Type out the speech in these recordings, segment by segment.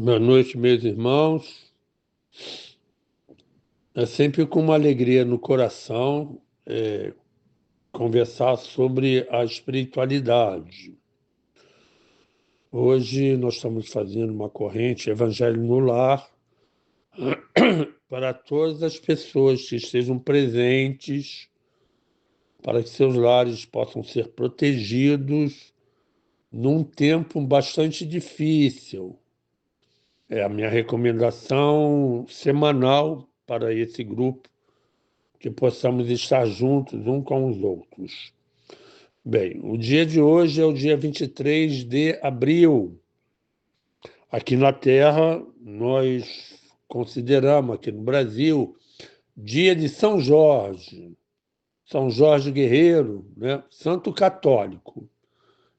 Boa noite, meus irmãos. É sempre com uma alegria no coração conversar sobre a espiritualidade. Hoje nós estamos fazendo uma corrente Evangelho no Lar para todas as pessoas que estejam presentes, para que seus lares possam ser protegidos num tempo bastante difícil. É a minha recomendação semanal para esse grupo, que possamos estar juntos um com os outros. Bem, o dia de hoje é o dia 23 de abril. Aqui na Terra, nós consideramos, aqui no Brasil, dia de São Jorge Guerreiro, né? Santo católico.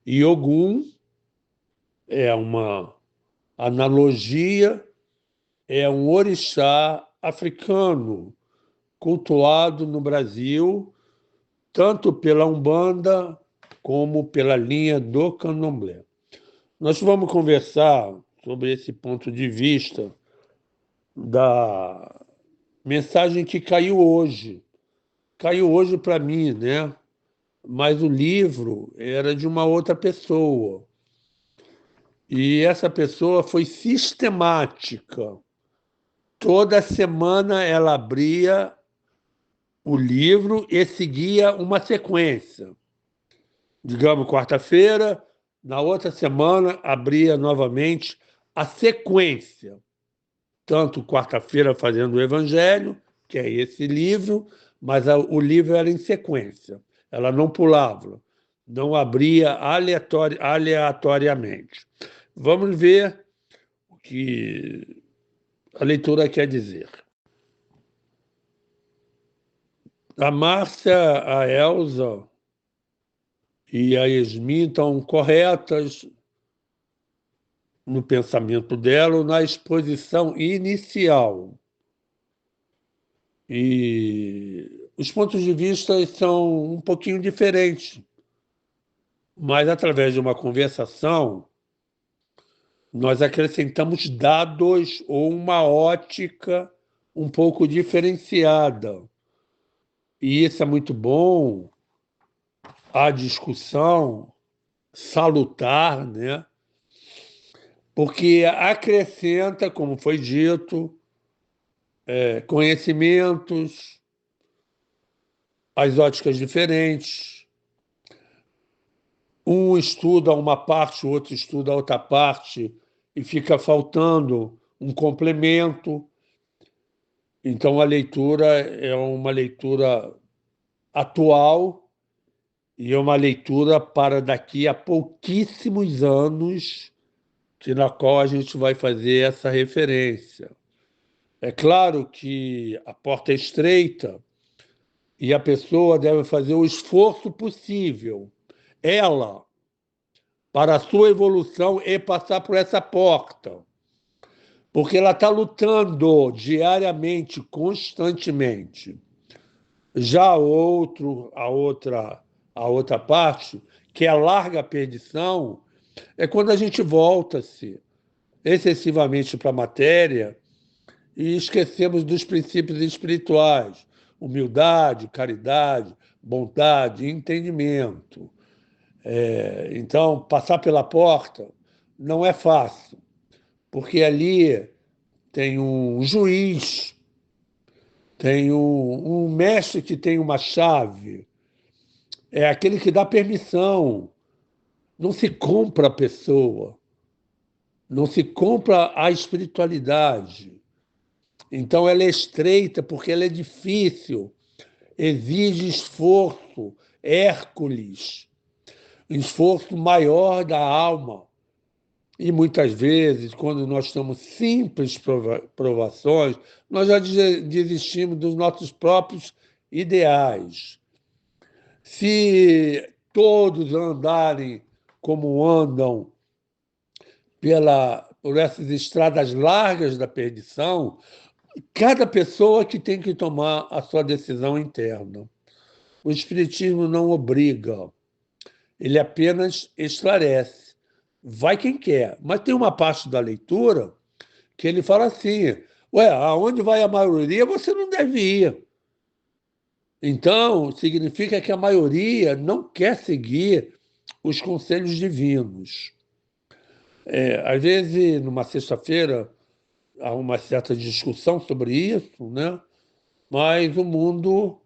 E Ogum é uma analogia, é um orixá africano cultuado no Brasil, tanto pela Umbanda como pela linha do Candomblé. Nós vamos conversar sobre esse ponto de vista da mensagem que caiu hoje. Caiu hoje para mim, né? Mas o livro era de uma outra pessoa. E essa pessoa foi sistemática. Toda semana ela abria o livro e seguia uma sequência. Digamos, quarta-feira, na outra semana abria novamente a sequência. Tanto quarta-feira fazendo o Evangelho, que é esse livro, mas o livro era em sequência. Ela não pulava, não abria aleatoriamente. Vamos ver o que a leitura quer dizer. A Márcia, a Elza e a Yasmin estão corretas no pensamento dela ou na exposição inicial. E os pontos de vista são um pouquinho diferentes, mas através de uma conversação, nós acrescentamos dados ou uma ótica um pouco diferenciada. E isso é muito bom, a discussão salutar, né? Porque acrescenta, como foi dito, conhecimentos, as óticas diferentes. Um estuda uma parte, o outro estuda outra parte, e fica faltando um complemento. Então, a leitura é uma leitura atual e é uma leitura para daqui a pouquíssimos anos, na qual a gente vai fazer essa referência. É claro que a porta é estreita e a pessoa deve fazer o esforço possível, ela, para a sua evolução e passar por essa porta. Porque ela está lutando diariamente, constantemente. Já a outra parte, que é a larga perdição, é quando a gente volta-se excessivamente para a matéria e esquecemos dos princípios espirituais, humildade, caridade, bondade, entendimento. Então, passar pela porta não é fácil, porque ali tem um juiz, tem um mestre que tem uma chave, é aquele que dá permissão. Não se compra a pessoa, não se compra a espiritualidade. Então ela é estreita porque ela é difícil, exige esforço, Hércules, esforço maior da alma. E muitas vezes, quando nós estamos simples provações, nós já desistimos dos nossos próprios ideais. Se todos andarem como andam por essas estradas largas da perdição, cada pessoa que tem que tomar a sua decisão interna. O Espiritismo não obriga, ele apenas esclarece. Vai quem quer, mas tem uma parte da leitura que ele fala assim: ué, aonde vai a maioria, você não deve ir. Então, significa que a maioria não quer seguir os conselhos divinos. Às vezes, numa sexta-feira, há uma certa discussão sobre isso, né? Mas o mundo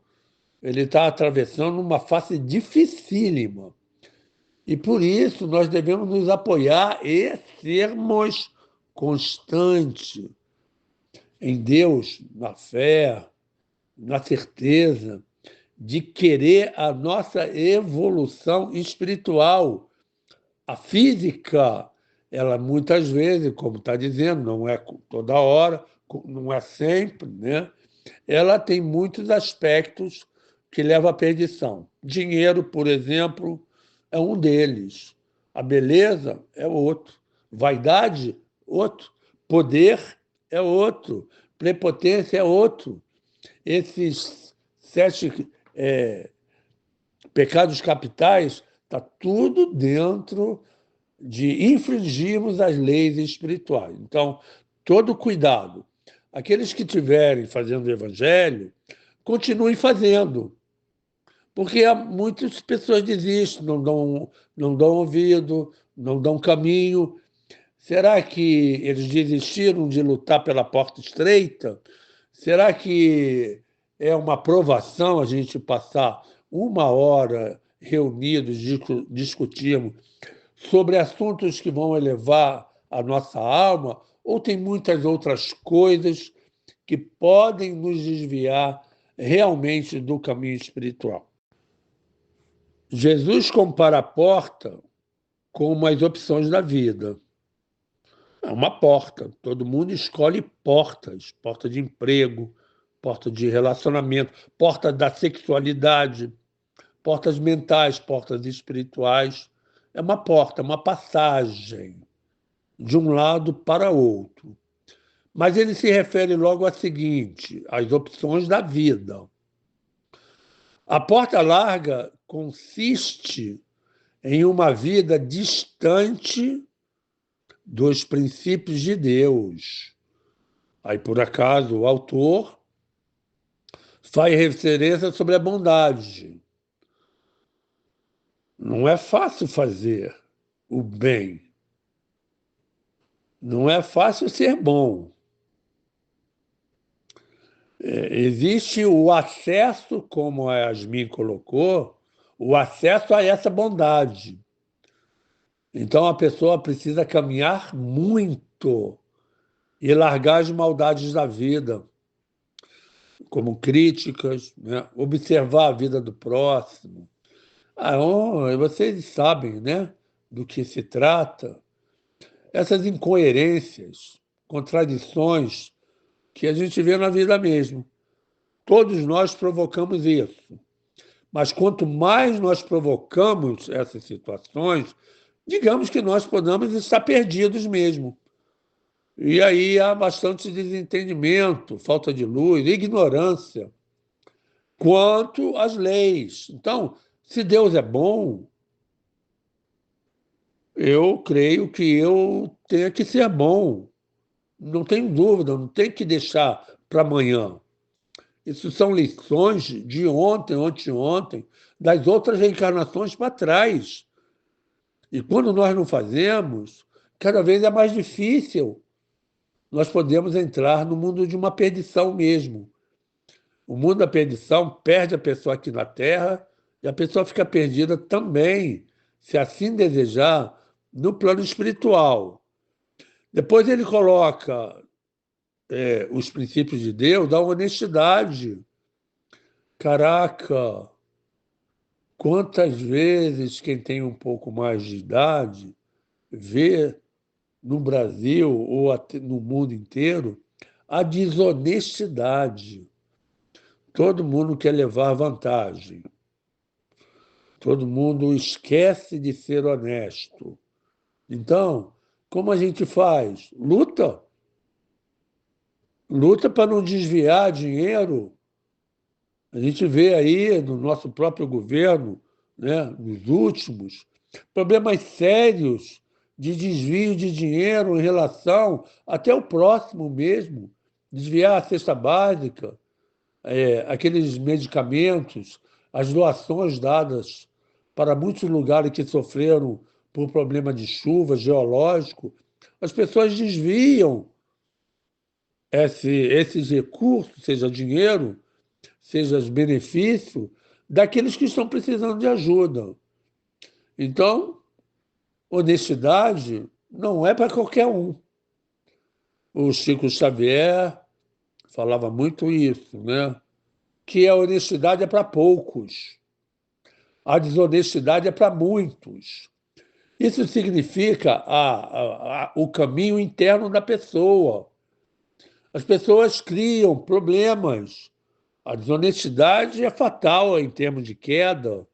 ele está atravessando uma fase dificílima. E por isso nós devemos nos apoiar e sermos constantes em Deus, na fé, na certeza de querer a nossa evolução espiritual. A física, ela muitas vezes, como está dizendo, não é toda hora, não é sempre, né? Ela tem muitos aspectos que levam à perdição. Dinheiro, por exemplo, é um deles. A beleza é outro. Vaidade, outro. Poder é outro. Prepotência é outro. Esses 7 pecados capitais está tudo dentro de infringirmos as leis espirituais. Então, todo cuidado. Aqueles que estiverem fazendo o evangelho, continuem fazendo, porque muitas pessoas desistem, não dão ouvido, não dão caminho. Será que eles desistiram de lutar pela porta estreita? Será que é uma provação a gente passar 1 hora reunidos, discutirmos sobre assuntos que vão elevar a nossa alma, ou tem muitas outras coisas que podem nos desviar realmente do caminho espiritual? Jesus compara a porta com as opções da vida. É uma porta. Todo mundo escolhe portas. Porta de emprego, porta de relacionamento, porta da sexualidade, portas mentais, portas espirituais. É uma porta, uma passagem de um lado para outro. Mas ele se refere logo a seguinte, às opções da vida. A porta larga consiste em uma vida distante dos princípios de Deus. Aí, por acaso, o autor faz referência sobre a bondade. Não é fácil fazer o bem. Não é fácil ser bom. Existe o acesso, como a Yasmin colocou, o acesso a essa bondade. Então a pessoa precisa caminhar muito e largar as maldades da vida, como críticas, né? Observar a vida do próximo. Vocês sabem, né, do que se trata. Essas incoerências, contradições que a gente vê na vida mesmo. Todos nós provocamos isso. Mas quanto mais nós provocamos essas situações, digamos que nós podemos estar perdidos mesmo. E aí há bastante desentendimento, falta de luz, ignorância quanto às leis. Então, se Deus é bom, eu creio que eu tenho que ser bom. Não tenho dúvida, não tenho que deixar para amanhã. Isso são lições de ontem, anteontem, das outras reencarnações para trás. E quando nós não fazemos, cada vez é mais difícil nós podemos entrar no mundo de uma perdição mesmo. O mundo da perdição perde a pessoa aqui na Terra e a pessoa fica perdida também, se assim desejar, no plano espiritual. Depois ele coloca os princípios de Deus, da honestidade. Caraca, quantas vezes quem tem um pouco mais de idade vê no Brasil ou até no mundo inteiro a desonestidade. Todo mundo quer levar vantagem. Todo mundo esquece de ser honesto. Então, como a gente faz? Luta. Luta para não desviar dinheiro. A gente vê aí no nosso próprio governo, né, nos últimos, problemas sérios de desvio de dinheiro em relação até o próximo mesmo, desviar a cesta básica, aqueles medicamentos, as doações dadas para muitos lugares que sofreram por problema de chuva geológico, as pessoas desviam esses recursos, seja dinheiro, seja benefício, daqueles que estão precisando de ajuda. Então, honestidade não é para qualquer um. O Chico Xavier falava muito isso, né? Que a honestidade é para poucos, a desonestidade é para muitos. Isso significa o caminho interno da pessoa. As pessoas criam problemas. A desonestidade é fatal em termos de queda.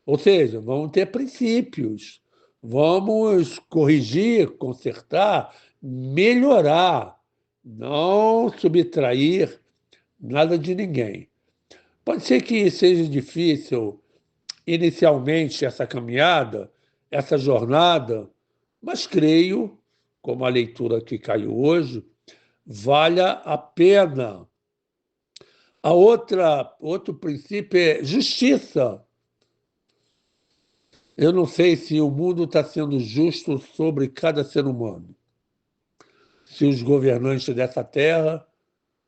Ou seja, vamos ter princípios, vamos corrigir, consertar, melhorar, não subtrair nada de ninguém. Pode ser que seja difícil inicialmente essa caminhada, essa jornada, mas creio, como a leitura que caiu hoje, valha a pena. Outro princípio é justiça. Eu não sei se o mundo está sendo justo sobre cada ser humano, se os governantes dessa terra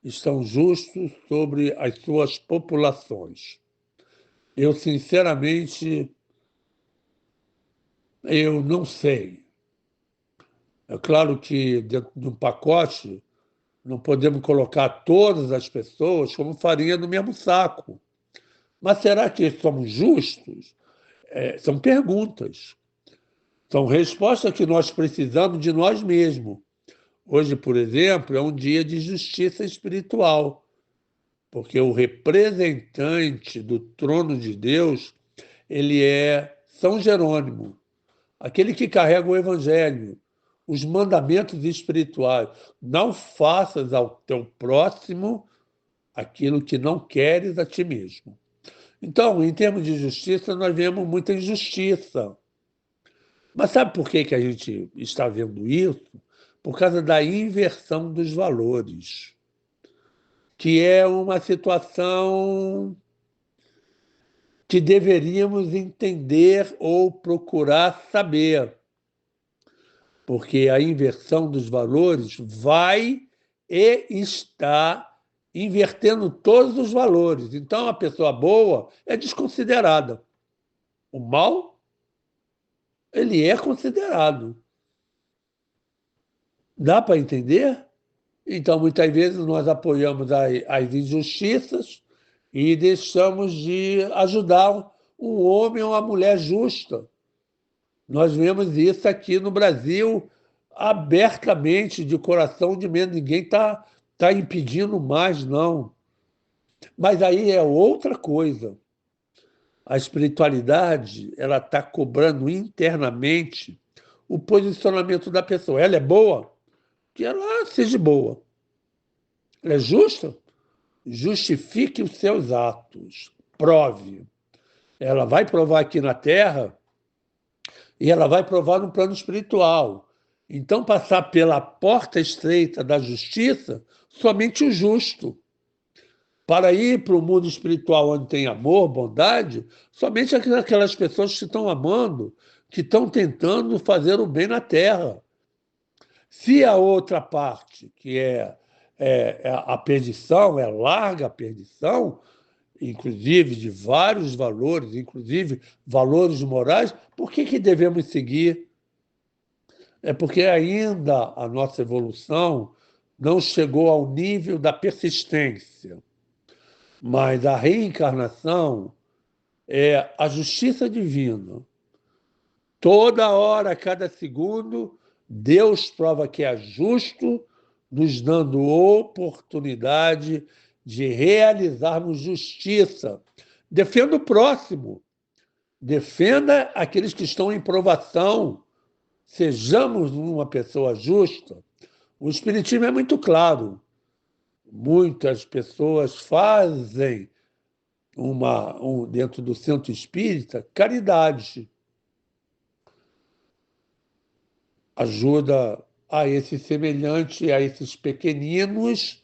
estão justos sobre as suas populações. Eu, sinceramente, eu não sei. É claro que dentro de um pacote não podemos colocar todas as pessoas como farinha no mesmo saco. Mas será que somos justos? São perguntas. São respostas que nós precisamos de nós mesmos. Hoje, por exemplo, é um dia de justiça espiritual, porque o representante do trono de Deus, ele é São Jerônimo, aquele que carrega o evangelho, os mandamentos espirituais. Não faças ao teu próximo aquilo que não queres a ti mesmo. Então, em termos de justiça, nós vemos muita injustiça. Mas sabe por que a gente está vendo isso? Por causa da inversão dos valores, que é uma situação que deveríamos entender ou procurar saber, porque a inversão dos valores vai e está invertendo todos os valores. Então, a pessoa boa é desconsiderada. O mal, ele é considerado. Dá para entender? Então, muitas vezes, nós apoiamos as injustiças e deixamos de ajudar um homem ou uma mulher justa. Nós vemos isso aqui no Brasil abertamente, de coração, de medo. Ninguém tá impedindo mais, não. Mas aí é outra coisa. A espiritualidade, ela está cobrando internamente o posicionamento da pessoa. Ela é boa? Que ela seja boa. Ela é justa? Justifique os seus atos. Prove. Ela vai provar aqui na Terra e ela vai provar no plano espiritual. Então, passar pela porta estreita da justiça, somente o justo. Para ir para o mundo espiritual onde tem amor, bondade, somente aquelas pessoas que estão amando, que estão tentando fazer o bem na Terra. Se a outra parte, que é a perdição, é larga a perdição, inclusive de vários valores, inclusive valores morais, por que devemos seguir? É porque ainda a nossa evolução não chegou ao nível da persistência. Mas a reencarnação é a justiça divina. Toda hora, a cada segundo, Deus prova que é justo, nos dando oportunidade de realizarmos justiça. Defenda o próximo, defenda aqueles que estão em provação. Sejamos uma pessoa justa. O Espiritismo é muito claro. Muitas pessoas fazem dentro do centro espírita caridade. ajuda a esse semelhante, a esses pequeninos,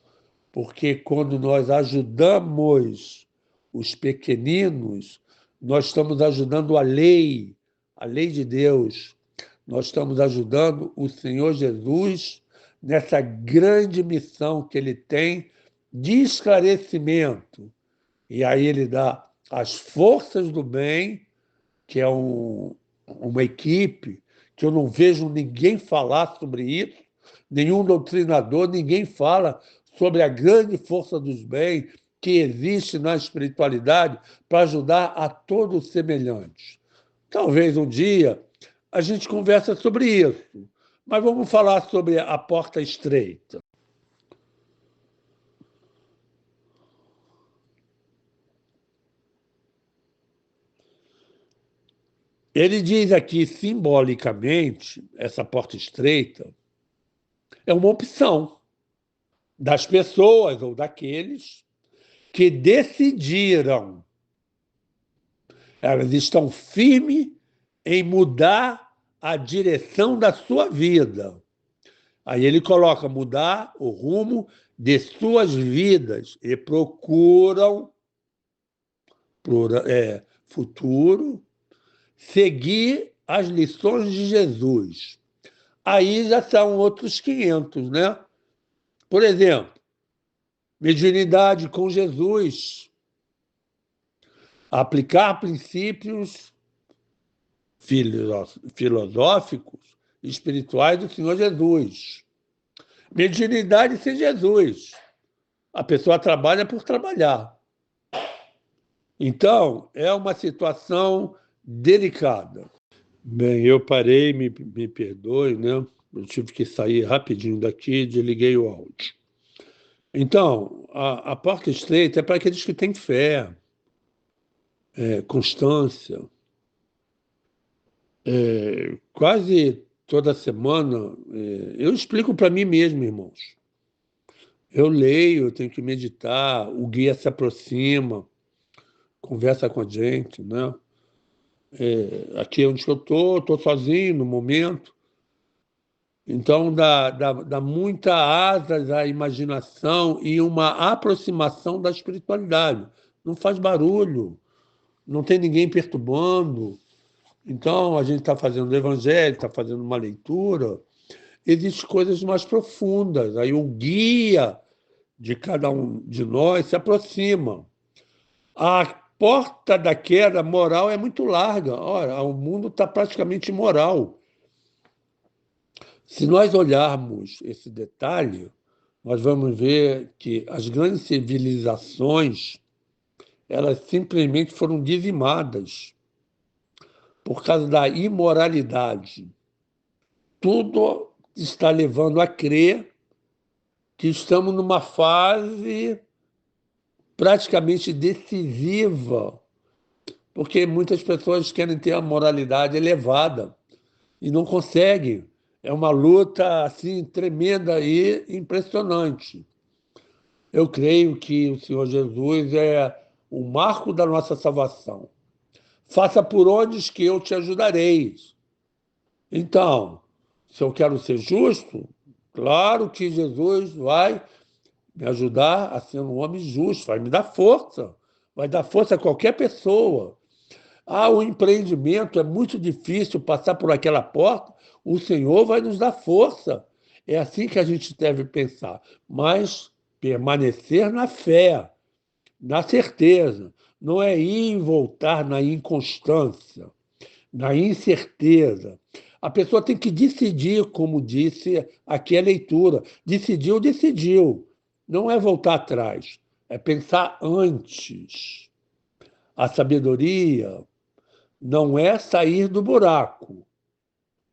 porque quando nós ajudamos os pequeninos, nós estamos ajudando a lei de Deus. Nós estamos ajudando o Senhor Jesus nessa grande missão que ele tem de esclarecimento. E aí ele dá as forças do bem, que é uma equipe que eu não vejo ninguém falar sobre isso, nenhum doutrinador, ninguém fala sobre a grande força dos bens que existe na espiritualidade para ajudar a todos os semelhantes. Talvez um dia a gente converse sobre isso, mas vamos falar sobre a porta estreita. Ele diz aqui, simbolicamente, essa porta estreita é uma opção das pessoas ou daqueles que decidiram, elas estão firmes em mudar a direção da sua vida. Aí ele coloca mudar o rumo de suas vidas e procuram futuro seguir as lições de Jesus. Aí já são outros 500, né? Por exemplo, mediunidade com Jesus, aplicar princípios filosóficos e espirituais do Senhor Jesus. Mediunidade sem Jesus. A pessoa trabalha por trabalhar. Então, é uma situação delicada. Bem, eu parei, me perdoe, né? Eu tive que sair rapidinho daqui, desliguei o áudio. Então, a porta estreita é para aqueles que têm fé, constância. Quase toda semana, eu explico para mim mesmo, irmãos. Eu leio, eu tenho que meditar, o guia se aproxima, conversa com a gente, né? Aqui onde eu estou sozinho no momento. Então, dá muita asas à imaginação e uma aproximação da espiritualidade. Não faz barulho, não tem ninguém perturbando. Então, a gente está fazendo o evangelho, está fazendo uma leitura, existem coisas mais profundas. Aí o guia de cada um de nós se aproxima. A porta da queda moral é muito larga. Ora, o mundo está praticamente imoral. Se nós olharmos esse detalhe, nós vamos ver que as grandes civilizações, elas simplesmente foram dizimadas por causa da imoralidade. Tudo está levando a crer que estamos numa fase praticamente decisiva, porque muitas pessoas querem ter a moralidade elevada e não conseguem. É uma luta assim tremenda e impressionante. Eu creio que o Senhor Jesus é o marco da nossa salvação. Faça por onde que eu te ajudarei. Então, se eu quero ser justo, claro que Jesus vai me ajudar a ser um homem justo, vai me dar força, vai dar força a qualquer pessoa. O empreendimento é muito difícil passar por aquela porta, o Senhor vai nos dar força. É assim que a gente deve pensar, mas permanecer na fé, na certeza, não é ir e voltar na inconstância, na incerteza. A pessoa tem que decidir, como disse aqui a leitura. Decidiu, decidiu. Não é voltar atrás, é pensar antes. A sabedoria não é sair do buraco.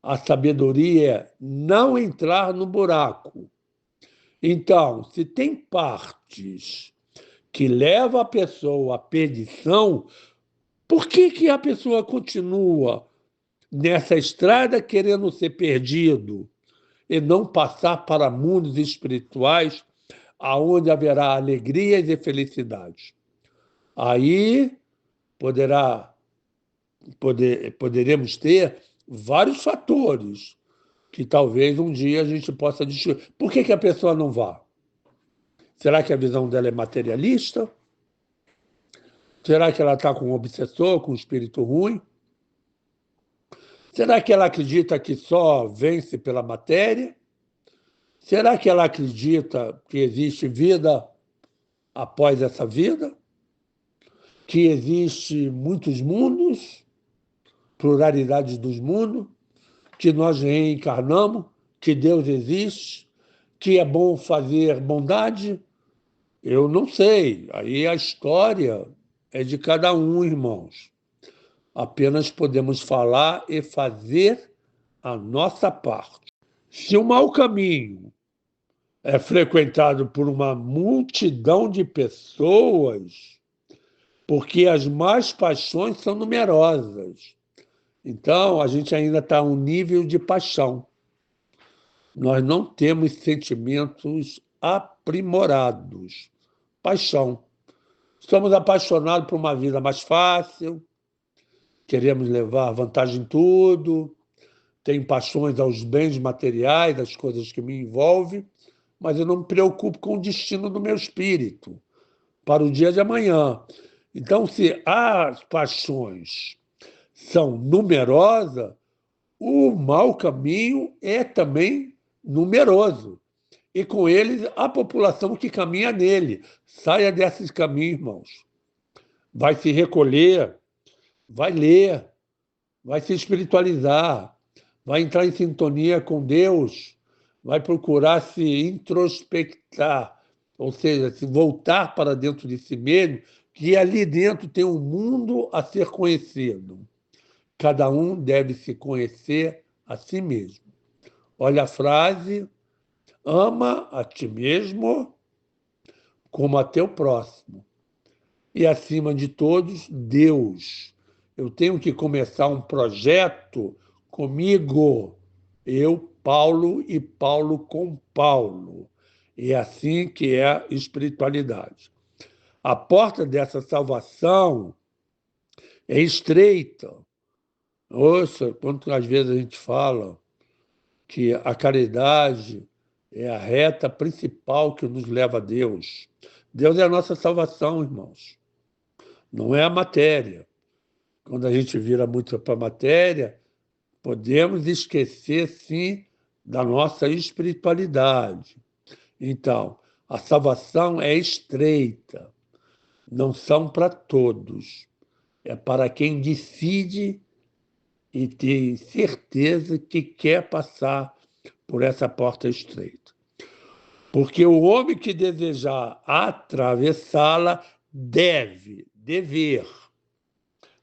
A sabedoria é não entrar no buraco. Então, se tem partes que levam a pessoa à perdição, por que a pessoa continua nessa estrada querendo ser perdido e não passar para mundos espirituais aonde haverá alegrias e felicidade? Aí poderemos ter vários fatores, que talvez um dia a gente possa discutir. Por que a pessoa não vá? Será que a visão dela é materialista? Será que ela está com um obsessor, com um espírito ruim? Será que ela acredita que só vence pela matéria? Será que ela acredita que existe vida após essa vida? Que existe muitos mundos, pluralidade dos mundos, que nós reencarnamos, que Deus existe, que é bom fazer bondade? Eu não sei. Aí a história é de cada um, irmãos. Apenas podemos falar e fazer a nossa parte. Se o mau caminho é frequentado por uma multidão de pessoas, porque as más paixões são numerosas. Então, a gente ainda está a um nível de paixão. Nós não temos sentimentos aprimorados. Paixão. Somos apaixonados por uma vida mais fácil, queremos levar vantagem em tudo, tenho paixões aos bens materiais, às coisas que me envolvem, mas eu não me preocupo com o destino do meu espírito para o dia de amanhã. Então, se as paixões são numerosas, o mau caminho é também numeroso. E com eles, a população que caminha nele. Saia desses caminhos, irmãos. Vai se recolher, vai ler, vai se espiritualizar, vai entrar em sintonia com Deus, vai procurar se introspectar, ou seja, se voltar para dentro de si mesmo, que ali dentro tem um mundo a ser conhecido. Cada um deve se conhecer a si mesmo. Olha a frase: ama a ti mesmo como a teu próximo. E, acima de todos, Deus. Eu tenho que começar um projeto comigo, eu, Paulo, e Paulo com Paulo. E é assim que é a espiritualidade. A porta dessa salvação é estreita. Ouça, quantas vezes a gente fala que a caridade é a reta principal que nos leva a Deus. Deus é a nossa salvação, irmãos. Não é a matéria. Quando a gente vira muito para a matéria, podemos esquecer, sim, da nossa espiritualidade. Então, a salvação é estreita. Não são para todos. É para quem decide e tem certeza que quer passar por essa porta estreita. Porque o homem que desejar atravessá-la dever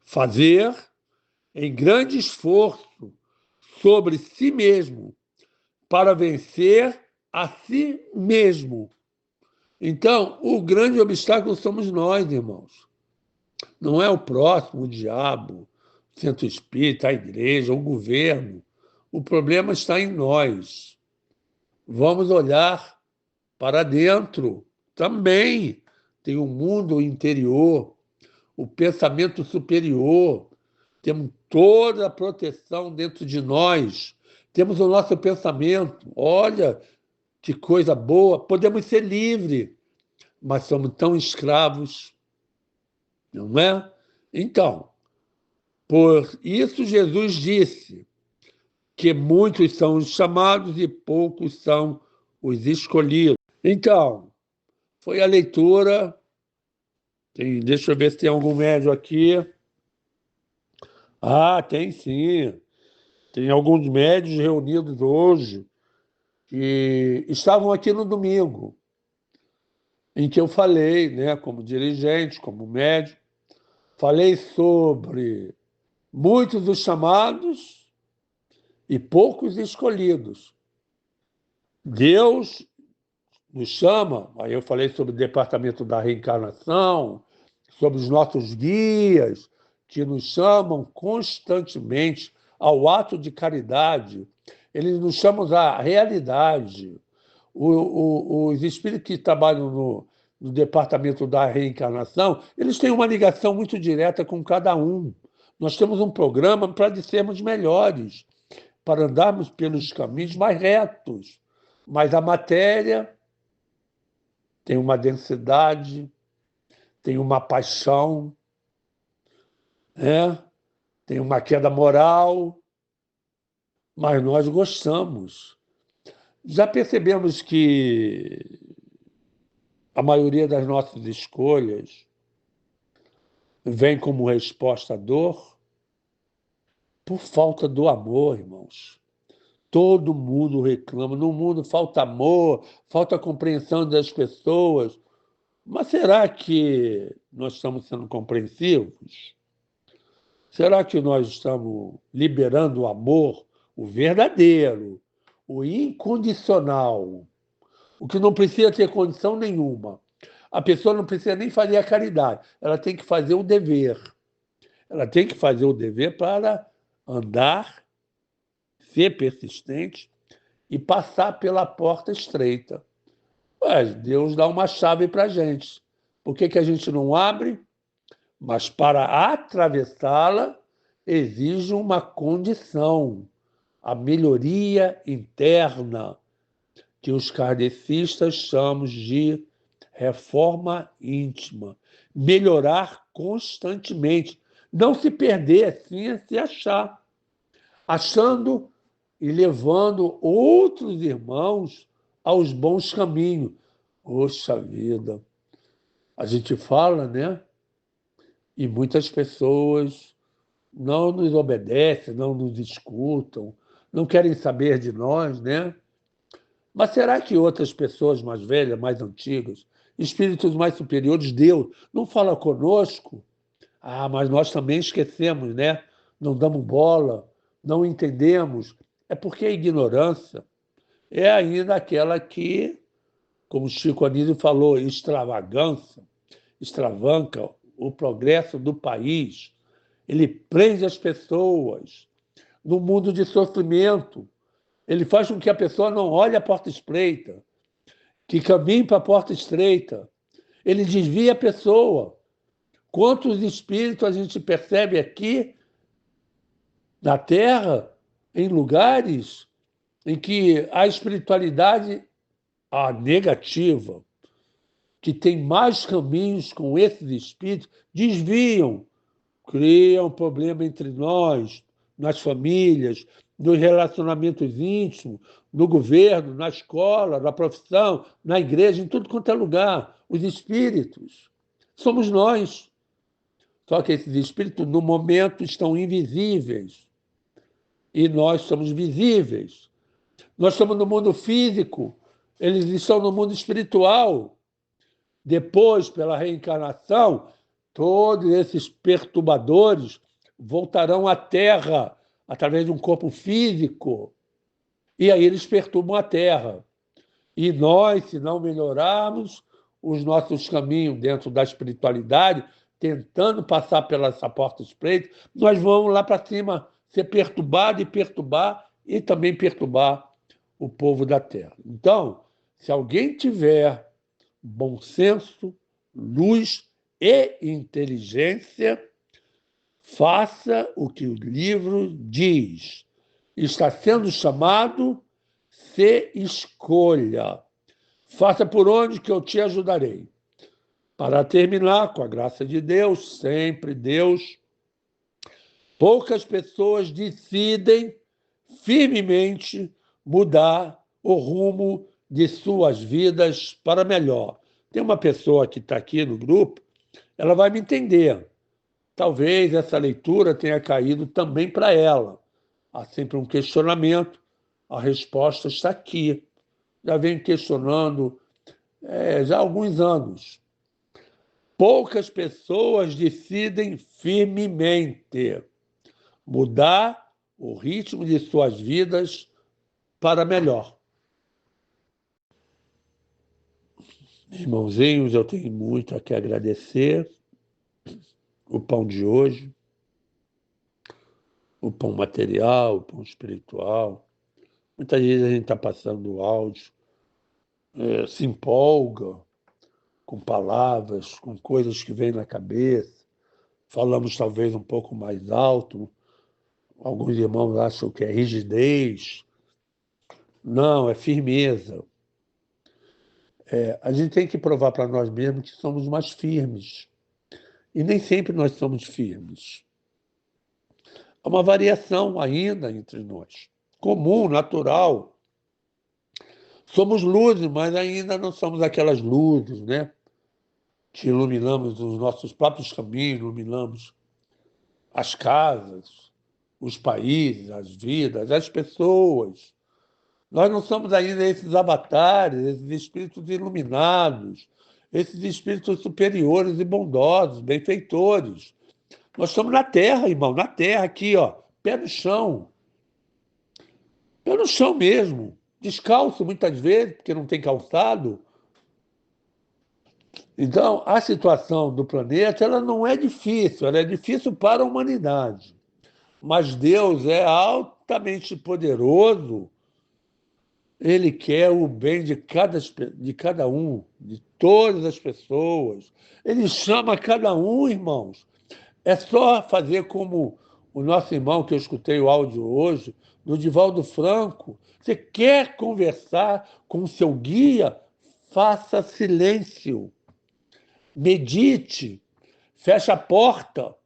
fazer em grande esforço sobre si mesmo para vencer a si mesmo. Então, o grande obstáculo somos nós, irmãos. Não é o próximo, o diabo, o centro espírita, a igreja, o governo. O problema está em nós. Vamos olhar para dentro também. Tem um mundo interior, o pensamento superior. Temos toda a proteção dentro de nós. Temos o nosso pensamento. Olha, que coisa boa. Podemos ser livres, mas somos tão escravos, não é? Então, por isso Jesus disse que muitos são os chamados e poucos são os escolhidos. Então, foi a leitura. Deixa eu ver se tem algum médio aqui. Ah, tem sim. Tem alguns médios reunidos hoje que estavam aqui no domingo, em que eu falei, né, como dirigente, como médio, falei sobre muitos dos chamados e poucos escolhidos. Deus nos chama, aí eu falei sobre o departamento da reencarnação, sobre os nossos guias, que nos chamam constantemente ao ato de caridade. Eles nos chamam à realidade. Os espíritos que trabalham no departamento da reencarnação, eles têm uma ligação muito direta com cada um. Nós temos um programa para sermos melhores. para andarmos pelos caminhos mais retos. Mas a matéria tem uma densidade, tem uma paixão, né? Tem uma queda moral, mas nós gostamos. Já percebemos que a maioria das nossas escolhas vem como resposta à dor por falta do amor, irmãos. Todo mundo reclama. No mundo falta amor, falta compreensão das pessoas. Mas será que nós estamos sendo compreensivos? Será que nós estamos liberando o amor, o verdadeiro, o incondicional, o que não precisa ter condição nenhuma? A pessoa não precisa nem fazer a caridade, ela tem que fazer o dever. Ela tem que fazer o dever para andar, ser persistente e passar pela porta estreita. Mas Deus dá uma chave para a gente. Por que a gente não abre? Mas para atravessá-la, exige uma condição, a melhoria interna, que os kardecistas chamam de reforma íntima. Melhorar constantemente. Não se perder assim, é se achar. Achando e levando outros irmãos aos bons caminhos. Poxa vida! A gente fala, né? E muitas pessoas não nos obedecem, não nos escutam, não querem saber de nós, né? Mas será que outras pessoas mais velhas, mais antigas, espíritos mais superiores, Deus, não fala conosco? Ah, mas nós também esquecemos, né? Não damos bola, não entendemos. É porque a ignorância é ainda aquela que, como Chico Anísio falou, extravanca o progresso do país. Ele prende as pessoas no mundo de sofrimento. Ele faz com que a pessoa não olhe a porta estreita, que caminhe para a porta estreita. Ele desvia a pessoa. Quantos espíritos a gente percebe aqui na Terra, em lugares em que a espiritualidade, a negativa, que tem mais caminhos com esses espíritos, desviam, criam problema entre nós, nas famílias, nos relacionamentos íntimos, no governo, na escola, na profissão, na igreja, em tudo quanto é lugar. Os espíritos somos nós. Só que esses espíritos, no momento, estão invisíveis. E nós somos visíveis. Nós estamos no mundo físico, eles estão no mundo espiritual. Depois, pela reencarnação, todos esses perturbadores voltarão à Terra através de um corpo físico. E aí eles perturbam a Terra. E nós, se não melhorarmos os nossos caminhos dentro da espiritualidade, tentando passar pela essa porta estreita, nós vamos lá para cima ser perturbado e também perturbar o povo da Terra. Então, se alguém tiver bom senso, luz e inteligência, faça o que o livro diz. Está sendo chamado, se escolha. Faça por onde que eu te ajudarei. Para terminar, com a graça de Deus, sempre Deus, poucas pessoas decidem firmemente mudar o rumo de suas vidas para melhor. Tem uma pessoa que está aqui no grupo, ela vai me entender. Talvez essa leitura tenha caído também para ela. Há sempre um questionamento, a resposta está aqui. Já venho questionando já há alguns anos. Poucas pessoas decidem firmemente mudar o ritmo de suas vidas para melhor. Irmãozinhos, eu tenho muito a que agradecer. O pão de hoje, o pão material, o pão espiritual. Muitas vezes a gente está passando o áudio, se empolga com palavras, com coisas que vêm na cabeça. Falamos talvez um pouco mais alto, Alguns irmãos acham que é rigidez. Não, é firmeza. A gente tem que provar para nós mesmos que somos mais firmes. E nem sempre nós somos firmes. Há uma variação ainda entre nós. Comum, natural. Somos luzes, mas ainda não somos aquelas luzes, né? Que iluminamos os nossos próprios caminhos, iluminamos as casas, os países, as vidas, as pessoas. Nós não somos ainda esses avatares, esses espíritos iluminados, esses espíritos superiores e bondosos, benfeitores. Nós estamos na terra, irmão, na terra, aqui, ó, pé no chão mesmo, descalço muitas vezes, porque não tem calçado. Então, a situação do planeta ela não é difícil, ela é difícil para a humanidade. Mas Deus é altamente poderoso, ele quer o bem de cada um, de todas as pessoas. Ele chama cada um, irmãos. É só fazer como o nosso irmão, que eu escutei o áudio hoje, do Divaldo Franco. Você quer conversar com o seu guia? Faça silêncio, medite, feche a porta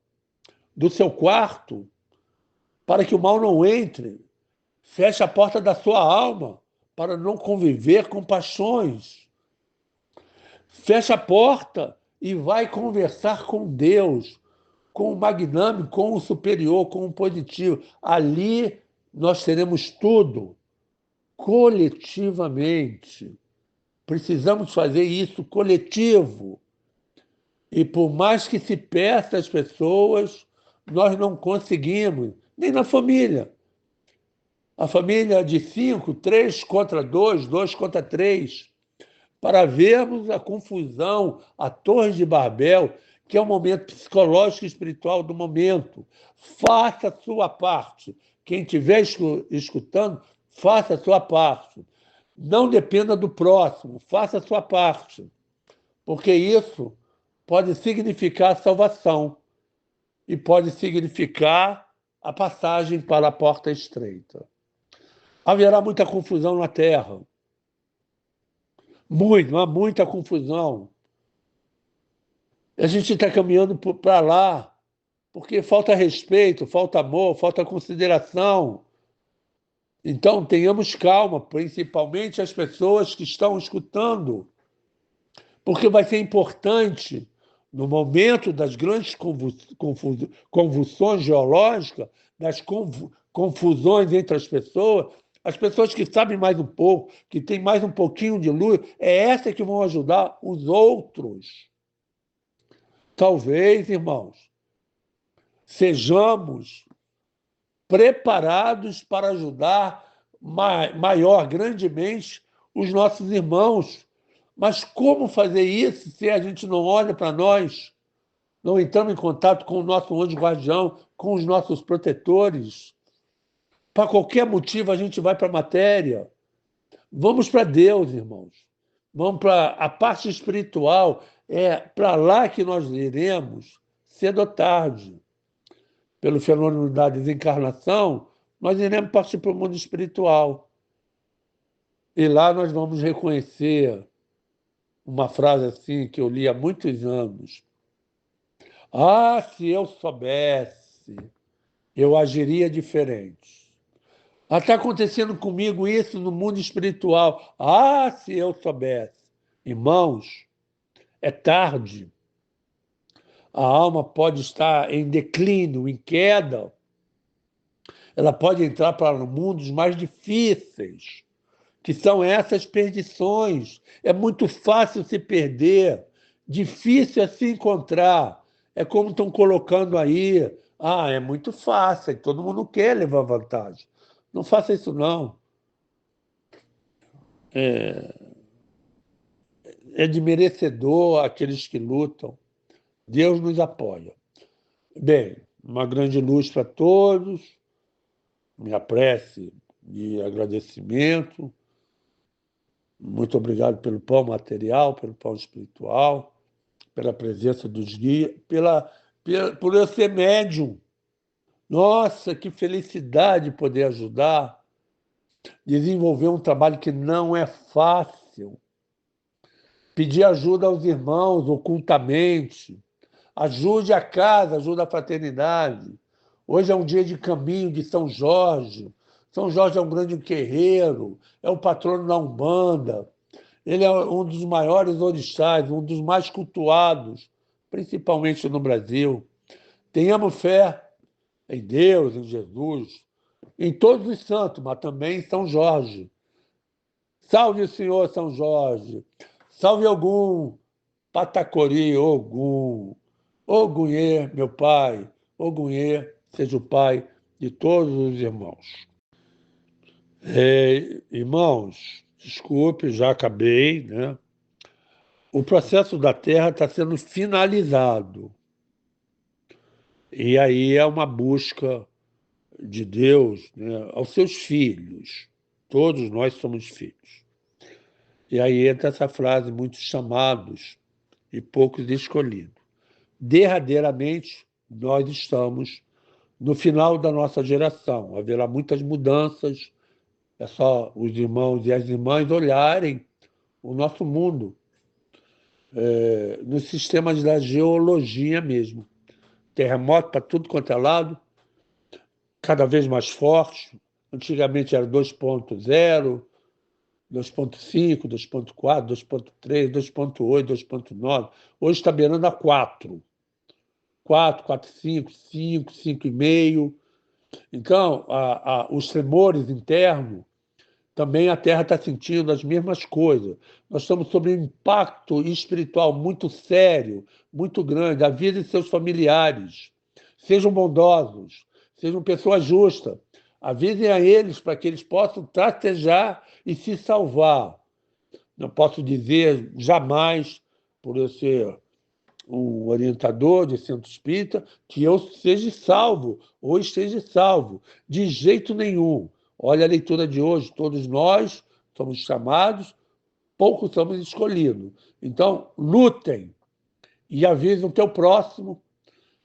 do seu quarto para que o mal não entre, feche a porta da sua alma para não conviver com paixões. Feche a porta e vai conversar com Deus, com o magnânimo, com o superior, com o positivo. Ali nós teremos tudo coletivamente. Precisamos fazer isso coletivo. E por mais que se peça às pessoas, nós não conseguimos, nem na família. A família de 5, 3 contra 2, 2 contra 3, para vermos a confusão, a Torre de Babel, que é o momento psicológico e espiritual do momento. Faça a sua parte. Quem estiver escutando, faça a sua parte. Não dependa do próximo, faça a sua parte. Porque isso pode significar salvação e pode significar a passagem para a porta estreita. Haverá muita confusão na Terra. Há muita confusão. A gente está caminhando para lá porque falta respeito, falta amor, falta consideração. Então, tenhamos calma, principalmente as pessoas que estão escutando, porque vai ser importante, no momento das grandes convulsões geológicas, das confusões entre as pessoas que sabem mais um pouco, que têm mais um pouquinho de luz, é essa que vão ajudar os outros. Talvez, irmãos, sejamos preparados para ajudar grandemente, os nossos irmãos. Mas como fazer isso se a gente não olha para nós, não entramos em contato com o nosso anjo guardião, com os nossos protetores? Para qualquer motivo, a gente vai para a matéria. Vamos para Deus, irmãos. Vamos para a parte espiritual. É para lá que nós iremos cedo ou tarde. Pelo fenômeno da desencarnação, nós iremos partir para o mundo espiritual. E lá nós vamos reconhecer uma frase assim que eu li há muitos anos. Ah, se eu soubesse, eu agiria diferente. Está acontecendo comigo isso no mundo espiritual. Ah, se eu soubesse. Irmãos, é tarde. A alma pode estar em declínio, em queda. Ela pode entrar para mundos mais difíceis, que são essas perdições. É muito fácil se perder, difícil é se encontrar. É como estão colocando aí. Ah, é muito fácil, todo mundo quer levar vantagem. Não faça isso, não. É de merecedor aqueles que lutam. Deus nos apoia. Bem, uma grande luz para todos. Minha prece de agradecimento. Muito obrigado pelo pão material, pelo pão espiritual, pela presença dos guias, por eu ser médium. Nossa, que felicidade poder ajudar, desenvolver um trabalho que não é fácil. Pedir ajuda aos irmãos ocultamente. Ajude a casa, ajude a fraternidade. Hoje é um dia de caminho de São Jorge. São Jorge é um grande guerreiro, é o patrono da Umbanda. Ele é um dos maiores orixás, um dos mais cultuados, principalmente no Brasil. Tenhamos fé em Deus, em Jesus, em todos os santos, mas também em São Jorge. Salve o Senhor São Jorge. Salve Ogum, Patacori, Ogum. Ogunhê, meu pai. Ogunhê, seja o pai de todos os irmãos. Irmãos, desculpe, já acabei, né? O processo da Terra está sendo finalizado. E aí é uma busca de Deus, né, aos seus filhos. Todos nós somos filhos. E aí entra essa frase, muitos chamados e poucos escolhidos. Derradeiramente, nós estamos no final da nossa geração. Haverá muitas mudanças, é só os irmãos e as irmãs olharem o nosso mundo, nos sistemas da geologia mesmo. Terremoto para tudo quanto é lado, cada vez mais forte. Antigamente era 2.0, 2.5, 2.4, 2.3, 2.8, 2.9. Hoje está beirando a 4. 4, 4,5, 5, 5,5. Então, os tremores internos, também a Terra está sentindo as mesmas coisas. Nós estamos sob um impacto espiritual muito sério, muito grande. Avise seus familiares. Sejam bondosos, sejam pessoas justas. Avisem a eles para que eles possam trastejar e se salvar. Não posso dizer jamais, por eu ser um orientador de centro espírita, que eu seja salvo ou esteja salvo. De jeito nenhum. Olha a leitura de hoje, todos nós somos chamados, poucos somos escolhidos. Então, lutem e avisem o teu próximo,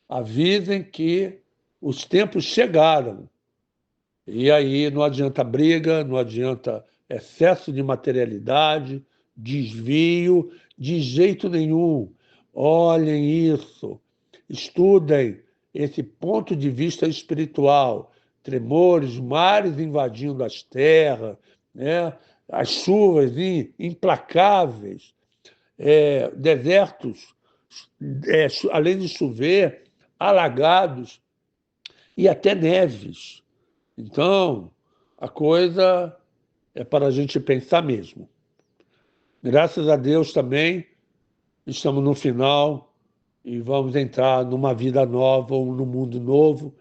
avisem que os tempos chegaram. E aí não adianta briga, não adianta excesso de materialidade, desvio, de jeito nenhum. Olhem isso, estudem esse ponto de vista espiritual. Tremores, mares invadindo as terras, né? As chuvas implacáveis, desertos, além de chover, alagados e até neves. Então, a coisa é para a gente pensar mesmo. Graças a Deus também estamos no final e vamos entrar numa vida nova ou num mundo novo.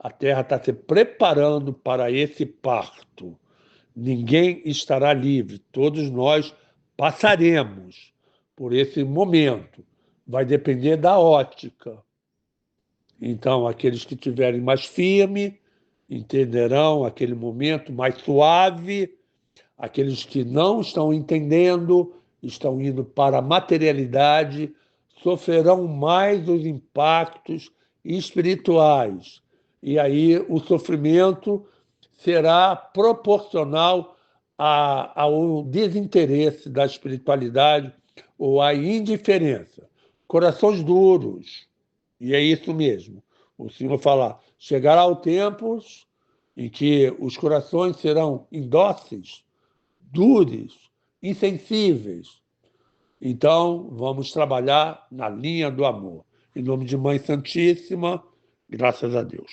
A Terra está se preparando para esse parto. Ninguém estará livre, todos nós passaremos por esse momento. Vai depender da ótica. Então, aqueles que estiverem mais firmes entenderão aquele momento mais suave, aqueles que não estão entendendo, estão indo para a materialidade, sofrerão mais os impactos espirituais. E aí o sofrimento será proporcional ao desinteresse da espiritualidade ou à indiferença. Corações duros, e é isso mesmo. O Senhor fala, chegará o tempo em que os corações serão indóceis, duros, insensíveis. Então, vamos trabalhar na linha do amor. Em nome de Mãe Santíssima, graças a Deus.